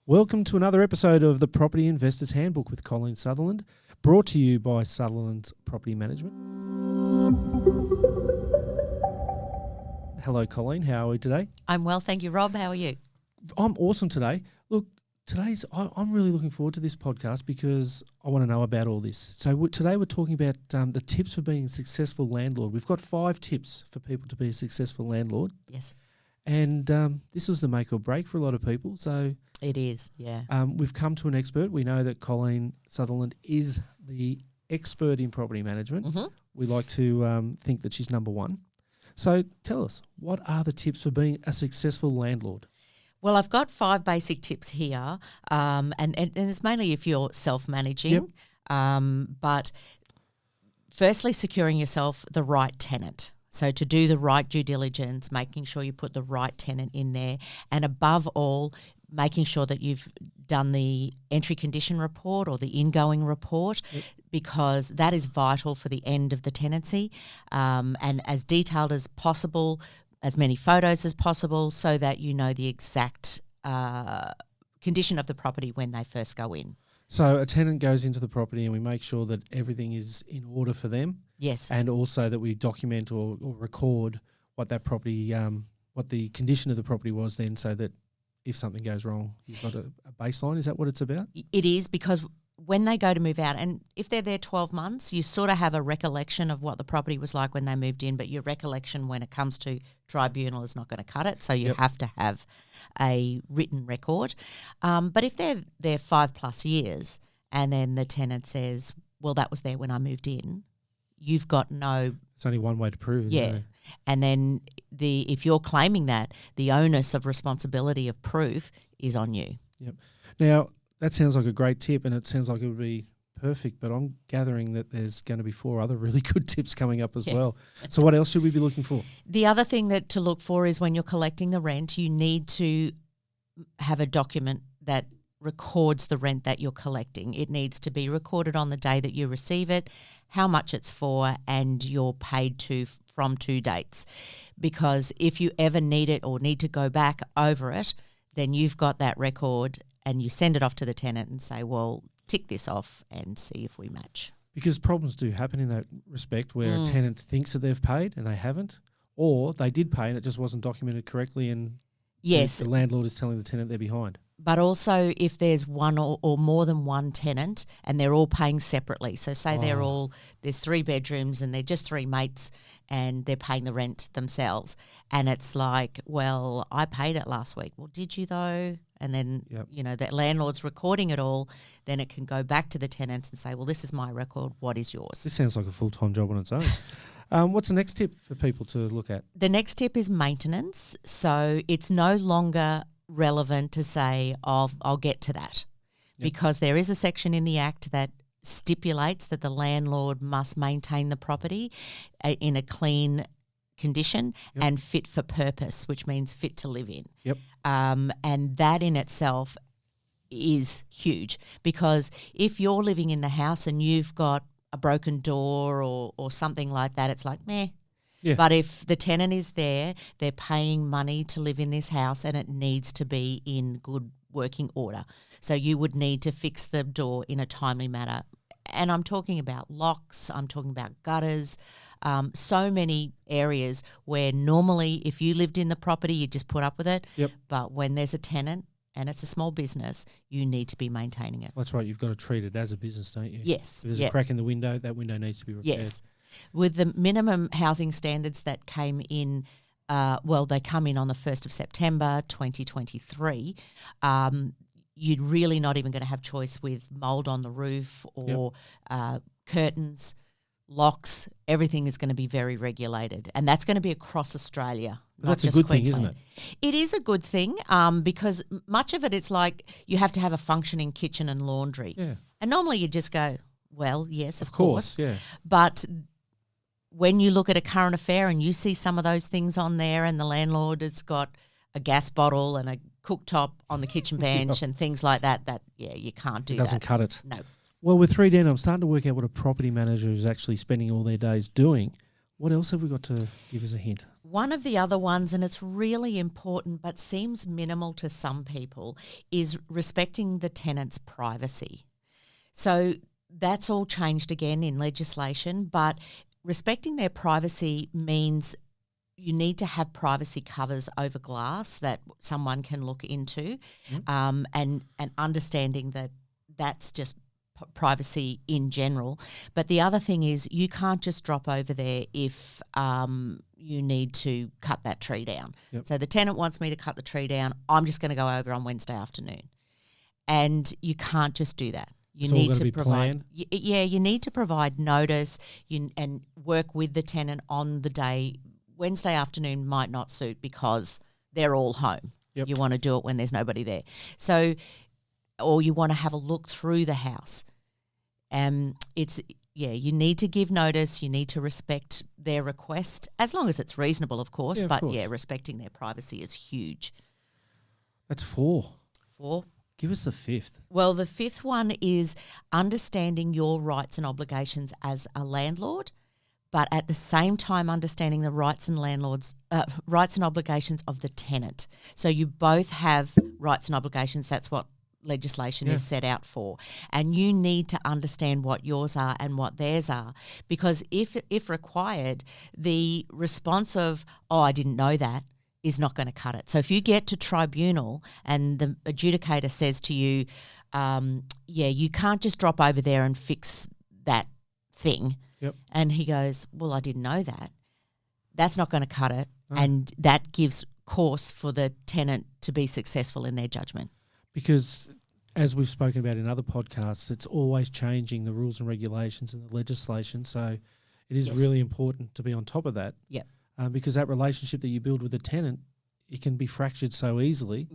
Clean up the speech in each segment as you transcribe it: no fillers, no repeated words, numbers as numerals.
Welcome to another episode of the Property Investor's Handbook with Colleen Sutherland, brought to you by Sutherland's Property Management. Hello, Colleen. How are we today? I'm well, thank you, Rob. How are you? I'm awesome today. Look, I'm really looking forward to this podcast because I want to know about all this. So today we're talking about the tips for being a successful landlord. We've got 5 tips for people to be a successful landlord. Yes. And this was the make or break for a lot of people. So it is, yeah. We've come to an expert. We know that Colleen Sutherland is the expert in property management. Mm-hmm. We like to think that she's number one. So tell us, what are the tips for being a successful landlord? Well, I've got 5 basic tips here, and it's mainly if you're self-managing. Yep. But firstly, securing yourself the right tenant. So to do the right due diligence, making sure you put the right tenant in there, and above all, making sure that you've done the entry condition report or the ingoing report, yep, because that is vital for the end of the tenancy, and as detailed as possible, as many photos as possible, so that you know the exact condition of the property when they first go in. So a tenant goes into the property and we make sure that everything is in order for them. Yes. And also that we document or record what that property, what the condition of the property was then, so that if something goes wrong, you've got a baseline. Is that what it's about? It is, because when they go to move out, and if they're there 12 months, you sort of have a recollection of what the property was like when they moved in, but your recollection when it comes to tribunal is not going to cut it, so you Yep. have to have a written record. But if they're there 5+ years and then the tenant says, well, that was there when I moved in, you've got no... It's only one way to prove it. Yeah. Isn't it? And then if you're claiming that, the onus of responsibility of proof is on you. Yep. Now, that sounds like a great tip and it sounds like it would be perfect, but I'm gathering that there's going to be 4 other really good tips coming up as well. So what else should we be looking for? The other thing that to look for is when you're collecting the rent, you need to have a document that records the rent that you're collecting. It needs to be recorded on the day that you receive it, how much it's for, and you're paid to from 2 dates. Because if you ever need it or need to go back over it, then you've got that record and you send it off to the tenant and say, well, tick this off and see if we match. Because problems do happen in that respect where a tenant thinks that they've paid and they haven't, or they did pay and it just wasn't documented correctly and yes, the landlord is telling the tenant they're behind. But also if there's one or more than one tenant and they're all paying separately. So say there's 3 bedrooms and they're just 3 mates and they're paying the rent themselves. And it's like, well, I paid it last week. Well, did you though? And then, that landlord's recording it all. Then it can go back to the tenants and say, well, this is my record. What is yours? This sounds like a full-time job on its own. What's the next tip for people to look at? The next tip is maintenance. So it's no longer relevant to say, I'll get to that, because there is a section in the Act that stipulates that the landlord must maintain the property in a clean condition and fit for purpose, which means fit to live in. Yep. And that in itself is huge, because if you're living in the house and you've got a broken door or something like that, it's like, meh. Yeah. But if the tenant is there, they're paying money to live in this house and it needs to be in good working order. So you would need to fix the door in a timely manner. And I'm talking about locks, I'm talking about gutters, so many areas where normally if you lived in the property, you just put up with it. Yep. But when there's a tenant and it's a small business, you need to be maintaining it. That's right. You've got to treat it as a business, don't you? Yes. If there's a crack in the window, that window needs to be repaired. Yes. With the minimum housing standards that came in, they come in on the 1st of September 2023, you're really not even going to have choice with mould on the roof or curtains, locks. Everything is going to be very regulated, and that's going to be across Australia. But that's a good thing, isn't it? It is a good thing, because much of it's like you have to have a functioning kitchen and laundry. Yeah. And normally you just go, well, yes, of course. Yeah. But when you look at a current affair and you see some of those things on there, and the landlord has got a gas bottle and a cooktop on the kitchen bench and things like that, you can't do that. It doesn't cut it. No. Well, with 3D, I'm starting to work out what a property manager is actually spending all their days doing What else have we got to give as a hint? One of the other ones, and it's really important but seems minimal to some people, is respecting the tenant's privacy. So that's all changed again in legislation, but respecting their privacy means you need to have privacy covers over glass that someone can look into, and understanding that that's just privacy in general. But the other thing is you can't just drop over there if you need to cut that tree down. Yep. So the tenant wants me to cut the tree down. I'm just going to go over on Wednesday afternoon. And you can't just do that. You need to provide, you need to provide notice and work with the tenant on the day. Wednesday afternoon might not suit because they're all home. Yep. You want to do it when there's nobody there. So, or you want to have a look through the house. You need to give notice. You need to respect their request, as long as it's reasonable, of course. Yeah, of course. Respecting their privacy is huge. That's 4. 4. Give us the 5th. Well, the 5th one is understanding your rights and obligations as a landlord, but at the same time understanding the rights and obligations of the tenant. So you both have rights and obligations. That's what legislation is set out for. And you need to understand what yours are and what theirs are, because if required, the response of, oh, I didn't know that, is not going to cut it. So if you get to tribunal and the adjudicator says to you, you can't just drop over there and fix that thing. Yep. And he goes, well, I didn't know that. That's not going to cut it. No. And that gives course for the tenant to be successful in their judgment. Because as we've spoken about in other podcasts, it's always changing, the rules and regulations and the legislation. So it is really important to be on top of that. Yep. Because that relationship that you build with the tenant, it can be fractured so easily,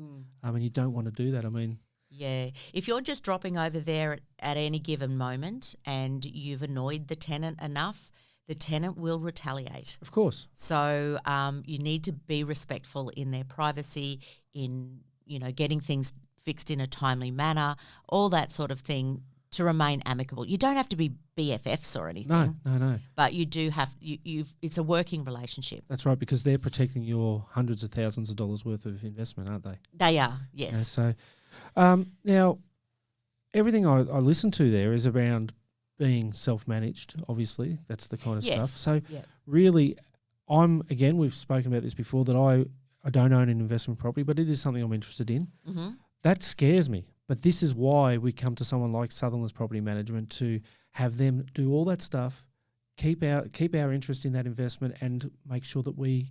and you don't want to do that. I mean, if you're just dropping over there at any given moment and you've annoyed the tenant enough, the tenant will retaliate. Of course. So you need to be respectful in their privacy, in getting things fixed in a timely manner, all that sort of thing, to remain amicable. You don't have to be BFFs or anything. No. But you do have it's a working relationship. That's right, because they're protecting your hundreds of thousands of dollars worth of investment, aren't they? They are, yes. So now everything I listen to there is around being self-managed, obviously. That's the kind of stuff. So really, we've spoken about this before, that I don't own an investment property, but it is something I'm interested in. Mm-hmm. That scares me. But this is why we come to someone like Sutherland's Property Management, to have them do all that stuff, keep our interest in that investment, and make sure that we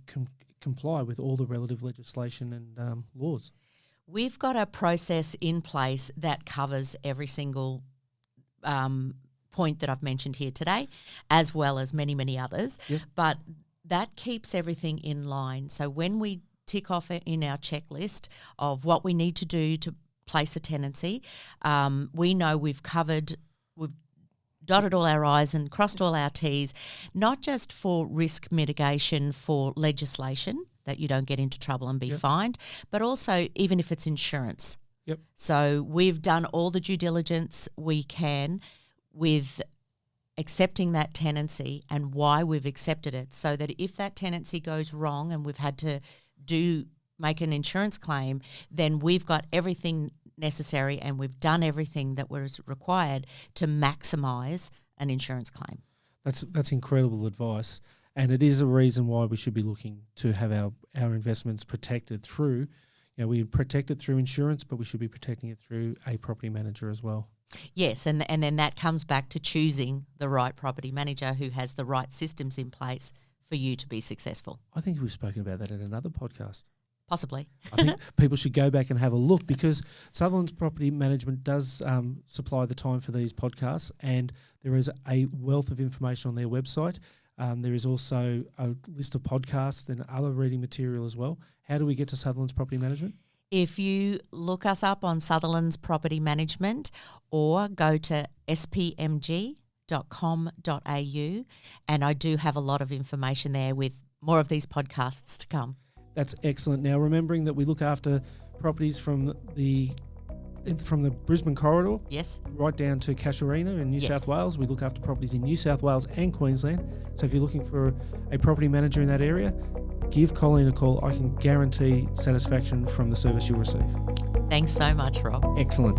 comply with all the relative legislation and laws. We've got a process in place that covers every single point that I've mentioned here today, as well as many, many others. Yep. But that keeps everything in line. So when we tick off in our checklist of what we need to do to place a tenancy, we know we've dotted all our I's and crossed all our T's, not just for risk mitigation for legislation, that you don't get into trouble and be fined, but also even if it's insurance. Yep. So we've done all the due diligence we can with accepting that tenancy and why we've accepted it, so that if that tenancy goes wrong and we've had to make an insurance claim, then we've got everything necessary and we've done everything that was required to maximise an insurance claim. That's incredible advice, and it is a reason why we should be looking to have our investments protected through, we protect it through insurance, but we should be protecting it through a property manager as well. Yes, and then that comes back to choosing the right property manager who has the right systems in place for you to be successful. I think we've spoken about that in another podcast. Possibly. I think people should go back and have a look, because Sutherland's Property Management does supply the time for these podcasts, and there is a wealth of information on their website. There is also a list of podcasts and other reading material as well. How do we get to Sutherland's Property Management? If you look us up on Sutherland's Property Management, or go to spmg.com.au, and I do have a lot of information there with more of these podcasts to come. That's excellent. Now, remembering that we look after properties from the from the Brisbane corridor Yes. right down to Casuarina in New Yes. South Wales. We look after properties in New South Wales and Queensland. So if you're looking for a property manager in that area, give Colleen a call. I can guarantee satisfaction from the service you'll receive. Thanks so much, Rob. Excellent.